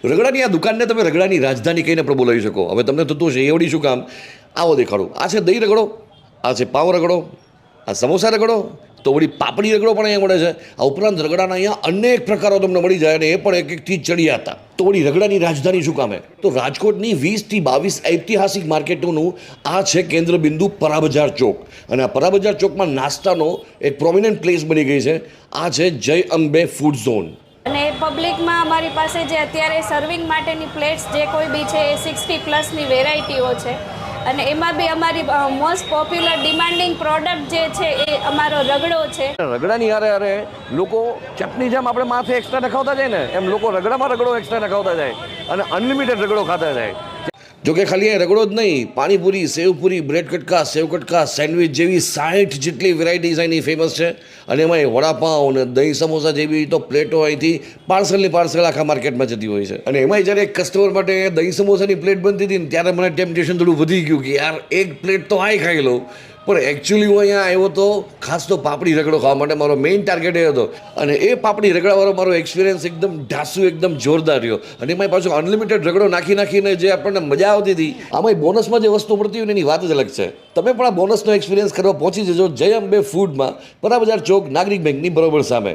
રગડાની આ દુકાનને તમે રગડાની રાજધાની કહીને પણ બોલાવી શકો. હવે તમને થતું હશે એવડી શું કામ? આવો દેખાડો. આ છે દહીં રગડો, આ છે પાવ રગડો, આ સમોસા રગડો, તો વળી પાપડી રગડો પણ અહીંયા મળે છે. આ ઉપરાંત રગડાના અહીંયા અનેક પ્રકારો તમને મળી જાય અને એ પણ એક એકથી ચડિયા હતા. તો વળી રગડાની રાજધાની શું કામે? તો રાજકોટની 20 થી 22 ઐતિહાસિક માર્કેટોનું આ છે કેન્દ્ર બિંદુ પરાબજાર ચોક. અને આ પરાબજાર ચોકમાં નાસ્તાનો એક પ્રોમિનન્ટ પ્લેસ બની ગઈ છે. આ છે જય અંબે ફૂડ ઝોન. અને પબ્લિકમાં અમારી પાસે જે અત્યારે સર્વિંગ માટેની પ્લેટ્સ જે કોઈ બી છે એ 60+ વેરાયટીઓ છે. અને એમાં બી અમારી મોસ્ટ પોપ્યુલર ડિમાન્ડિંગ પ્રોડક્ટ જે છે એ અમારો રગડો છે. રગડાની હારે લોકો ચટણી જેમ આપણે માથે એક્સ્ટ્રા નખાવતા જાય ને એમ લોકો રગડામાં રગડો એક્સ્ટ્રા નખાવતા જાય અને અનલિમિટેડ રગડો ખાતા જાય. જોકે ખાલી અહીં રગડો જ નહીં, પાણીપુરી, સેવપુરી, બ્રેડ કટકા, સેવ કટકા, સેન્ડવિચ જેવી 60 જેટલી વેરાયટીઝ અહીંની ફેમસ છે. અને એમાં વડાપાઉં અને દહીં સમોસા જેવી તો પ્લેટો અહીંથી પાર્સલ આખા માર્કેટમાં જતી હોય છે. અને એમાંય જ્યારે એક કસ્ટમર માટે દહીં સમોસાની પ્લેટ બનતી હતી ને ત્યારે મને ટેમ્પટેશન થોડું વધી ગયું કે યાર એક પ્લેટ તો આય ખાઈ લઉં. પણ એકચ્યુઅલી હું અહીંયા આવ્યો તો ખાસ તો પાપડી રગડો ખાવા માટે. મારો મેઇન ટાર્ગેટ એ હતો. અને એ પાપડી રગડાવાળો મારો એક્સપિરિયન્સ એકદમ ઢાસુ, એકદમ જોરદાર રહ્યો. અને એમાં પાછું અનલિમિટેડ રગડો નાખીને જે આપણને મજા આવતી હતી. આમાં બોનસમાં જે વસ્તુ મળતી હોય ને એની વાત જ અલગ છે. તમે પણ આ બોનસનો એક્સપિરિયન્સ કરવા પહોંચી જજો જય અંબે ફૂડમાં, પરાબજાર ચોક, નાગરિક બેંકની બરોબર સામે.